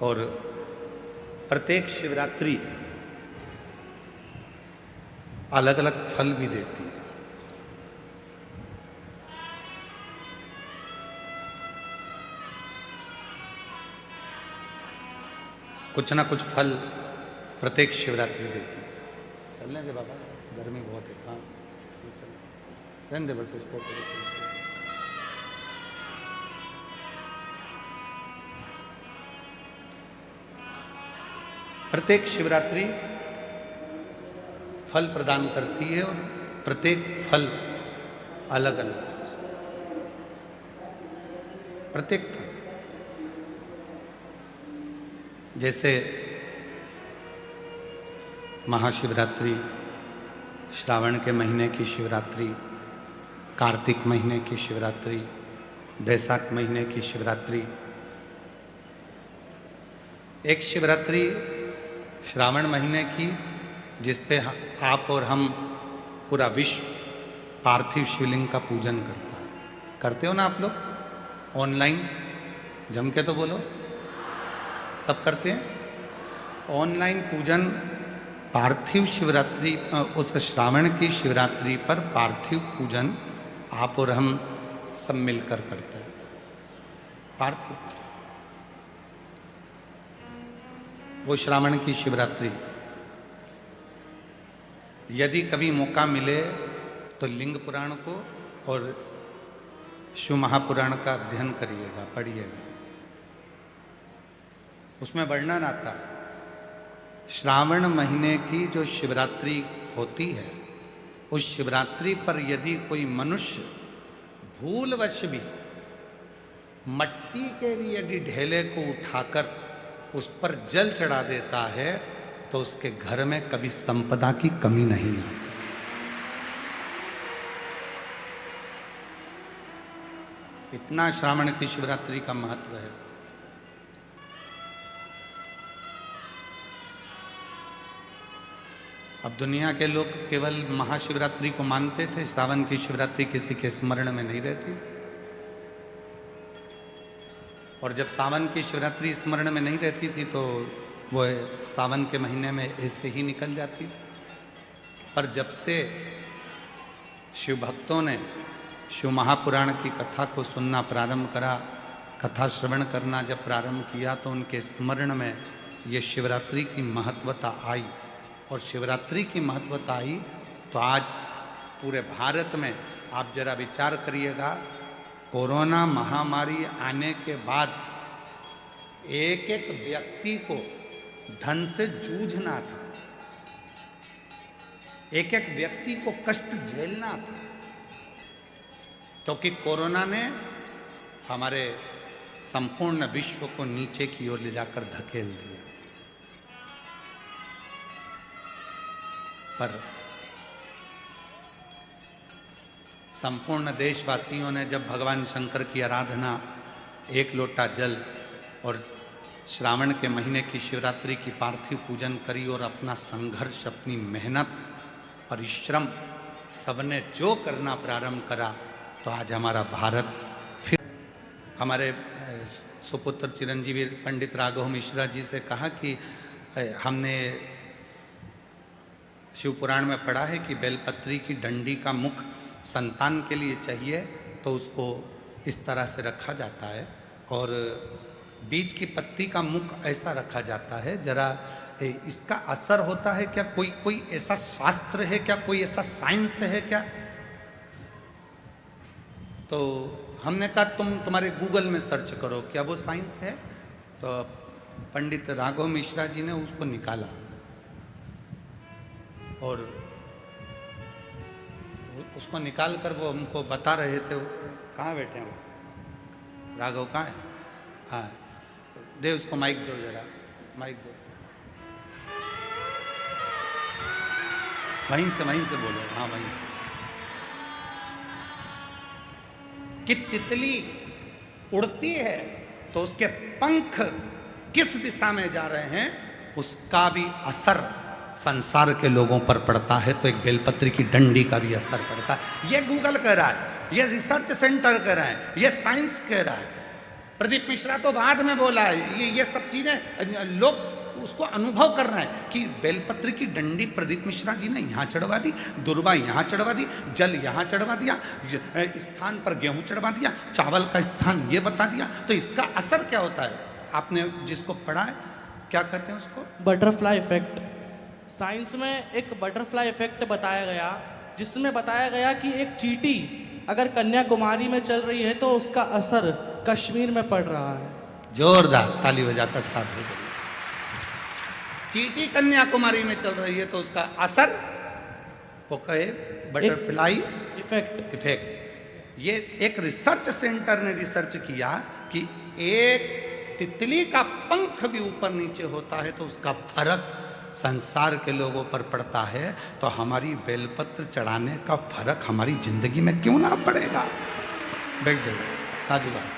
और प्रत्येक शिवरात्रि अलग अलग फल भी देती है। कुछ ना कुछ फल प्रत्येक शिवरात्रि देती है। चलने दे बाबा, गर्मी बहुत है। हाँ रहने दे बस इसको। प्रत्येक शिवरात्रि फल प्रदान करती है और प्रत्येक फल अलग अलग, प्रत्येक फल। जैसे महाशिवरात्रि, श्रावण के महीने की शिवरात्रि, कार्तिक महीने की शिवरात्रि, बैसाख महीने की शिवरात्रि। एक शिवरात्रि श्रावण महीने की जिस पे आप और हम पूरा विश्व पार्थिव शिवलिंग का पूजन करता है। करते हो ना आप लोग? ऑनलाइन जम के तो बोलो, सब करते हैं ऑनलाइन पूजन। पार्थिव शिवरात्रि, उस श्रावण की शिवरात्रि पर पार्थिव पूजन आप और हम सब मिलकर करते हैं। पार्थिव, वो श्रावण की शिवरात्रि। यदि कभी मौका मिले तो लिंग पुराण को और शिव महापुराण का अध्ययन करिएगा, पढ़िएगा। उसमें वर्णन आता है श्रावण महीने की जो शिवरात्रि होती है, उस शिवरात्रि पर यदि कोई मनुष्य भूलवश भी मट्टी के भी यदि ढेले को उठाकर उस पर जल चढ़ा देता है तो उसके घर में कभी संपदा की कमी नहीं आती। इतना श्रावण की शिवरात्रि का महत्व है। अब दुनिया के लोग केवल महाशिवरात्रि को मानते थे, श्रावण की शिवरात्रि किसी के स्मरण में नहीं रहती। और जब सावन की शिवरात्रि स्मरण में नहीं रहती थी तो वो सावन के महीने में ऐसे ही निकल जाती। पर जब से शिव भक्तों ने शिव महापुराण की कथा को सुनना प्रारंभ करा, कथा श्रवण करना जब प्रारंभ किया, तो उनके स्मरण में ये शिवरात्रि की महत्वता आई। और शिवरात्रि की महत्वता आई तो आज पूरे भारत में आप जरा विचार करिएगा, कोरोना महामारी आने के बाद एक एक व्यक्ति को धन से जूझना था, एक एक व्यक्ति को कष्ट झेलना था, क्योंकि कोरोना ने हमारे संपूर्ण विश्व को नीचे की ओर ले जाकर धकेल दिया। पर संपूर्ण देशवासियों ने जब भगवान शंकर की आराधना, एक लोटा जल और श्रावण के महीने की शिवरात्रि की पार्थिव पूजन करी और अपना संघर्ष, अपनी मेहनत, परिश्रम सबने जो करना प्रारंभ करा, तो आज हमारा भारत फिर। हमारे सुपुत्र चिरंजीवी पंडित राघव मिश्रा जी से कहा कि हमने शिव पुराण में पढ़ा है कि बेलपत्री की डंडी का मुख संतान के लिए चाहिए, तो उसको इस तरह से रखा जाता है, और बीज की पत्ती का मुख ऐसा रखा जाता है। जरा इसका असर होता है क्या? कोई ऐसा शास्त्र है क्या? कोई ऐसा साइंस है क्या? तो हमने कहा तुम्हारे गूगल में सर्च करो, क्या वो साइंस है? तो पंडित राघव मिश्रा जी ने उसको निकाला और उसको निकाल कर वो हमको बता रहे थे। कहाँ बैठे हैं वो? राघव कहाँ है? हाँ, दे उसको माइक दो, जरा माइक दो। वहीं से बोलो। हाँ, वहीं से। कि तितली उड़ती है तो उसके पंख किस दिशा में जा रहे हैं, उसका भी असर संसार के लोगों पर पड़ता है, तो एक बेलपत्री की डंडी का भी असर पड़ता है। ये गूगल कह रहा है, ये रिसर्च सेंटर कह रहा है, ये साइंस कह रहा है। प्रदीप मिश्रा तो बाद में बोला है, ये सब चीजें लोग उसको अनुभव कर रहा है कि बेलपत्र की डंडी प्रदीप मिश्रा जी ने यहाँ चढ़वा दी, दुर्वा यहाँ चढ़वा दी, जल यहाँ चढ़वा दिया, स्थान पर गेहूं चढ़वा दिया, चावल का स्थान ये बता दिया, तो इसका असर क्या होता है? आपने जिसको पढ़ा है क्या कहते हैं उसको? Butterfly effect. साइंस में एक बटरफ्लाई इफेक्ट बताया गया, जिसमें बताया गया कि एक चींटी अगर कन्याकुमारी में चल रही है तो उसका असर कश्मीर में पड़ रहा है। जोरदार ताली बजाकर साथ हो। चींटी कन्याकुमारी में चल रही है तो उसका असर वो कहे बटरफ्लाई इफेक्ट। ये एक रिसर्च सेंटर ने रिसर्च किया कि एक तितली का पंख भी ऊपर नीचे होता है तो उसका फर्क संसार के लोगों पर पड़ता है, तो हमारी बेलपत्र चढ़ाने का फर्क हमारी जिंदगी में क्यों ना पड़ेगा? बैठ जाइए, साधु बात।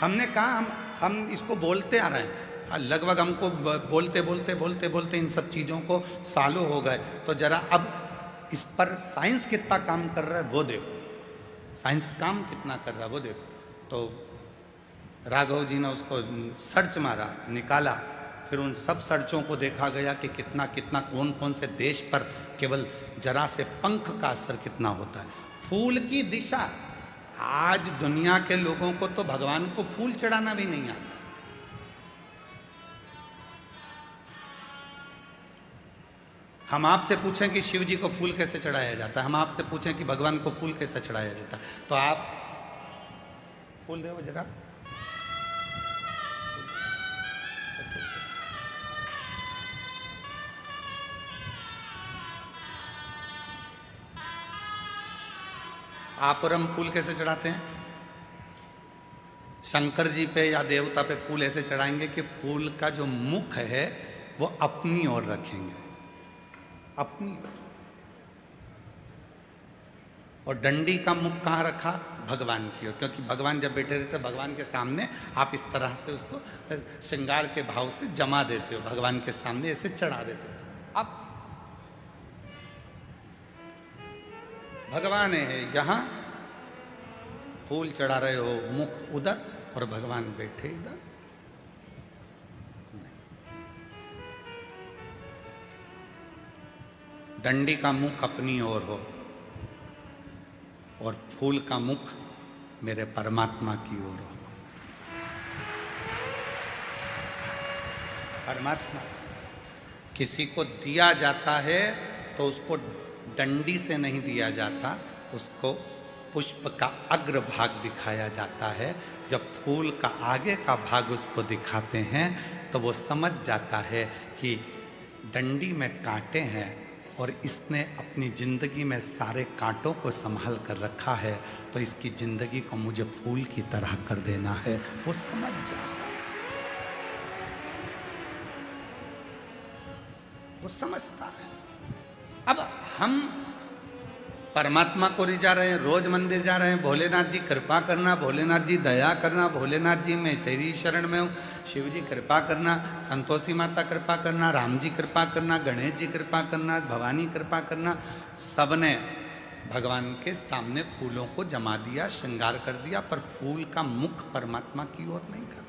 हमने कहा हम इसको बोलते आ रहे हैं, लगभग हमको बोलते बोलते बोलते बोलते इन सब चीज़ों को सालों हो गए, तो जरा अब इस पर साइंस कितना काम कर रहा है वो देखो, साइंस काम कितना कर रहा है वो देखो। तो राघव जी ने उसको सर्च मारा, निकाला, फिर उन सब सर्चों को देखा गया कि कितना कितना कौन कौन से देश पर केवल जरा से पंख का असर कितना होता है। फूल की दिशा, आज दुनिया के लोगों को तो भगवान को फूल चढ़ाना भी नहीं आता। हम आपसे पूछें कि शिव जी को फूल कैसे चढ़ाया जाता है, हम आपसे पूछें कि भगवान को फूल कैसे चढ़ाया जाता है, तो आप फूल दो जरा। आप और हम फूल कैसे चढ़ाते हैं? शंकर जी पे या देवता पे फूल ऐसे चढ़ाएंगे कि फूल का जो मुख है वो अपनी ओर रखेंगे, अपनी ओर। और डंडी का मुख कहाँ रखा? भगवान की ओर, क्योंकि भगवान जब बैठे रहते भगवान के सामने आप इस तरह से उसको श्रृंगार के भाव से जमा देते हो, भगवान के सामने ऐसे चढ़ा देते हो। अब भगवान है यहाँ, फूल चढ़ा रहे हो, मुख उधर और भगवान बैठे इधर। डंडी का मुख अपनी ओर हो और फूल का मुख मेरे परमात्मा की ओर हो। परमात्मा किसी को दिया जाता है तो उसको डंडी से नहीं दिया जाता, उसको पुष्प का अग्र भाग दिखाया जाता है। जब फूल का आगे का भाग उसको दिखाते हैं तो वो समझ जाता है कि डंडी में कांटे हैं और इसने अपनी जिंदगी में सारे कांटों को संभाल कर रखा है, तो इसकी जिंदगी को मुझे फूल की तरह कर देना है। वो समझ जाता है, वो समझता है। अब हम परमात्मा को रिझा रहे हैं, रोज मंदिर जा रहे हैं, भोलेनाथ जी कृपा करना, भोलेनाथ जी दया करना, भोलेनाथ जी मैं तेरी शरण में हूँ, शिव जी कृपा करना, संतोषी माता कृपा करना, राम जी कृपा करना, गणेश जी कृपा करना, भवानी कृपा करना। सबने भगवान के सामने फूलों को जमा दिया, श्रृंगार कर दिया, पर फूल का मुख परमात्मा की ओर नहीं करा।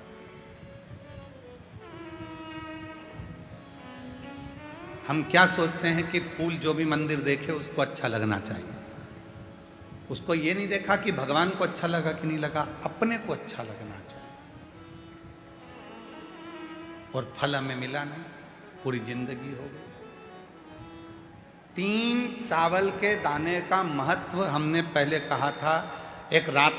हम क्या सोचते हैं कि फूल जो भी मंदिर देखे उसको अच्छा लगना चाहिए, उसको ये नहीं देखा कि भगवान को अच्छा लगा कि नहीं लगा, अपने को अच्छा लगना चाहिए। और फल हमें मिला नहीं, पूरी जिंदगी हो गई। 3 चावल के दाने का महत्व हमने पहले कहा था। एक रात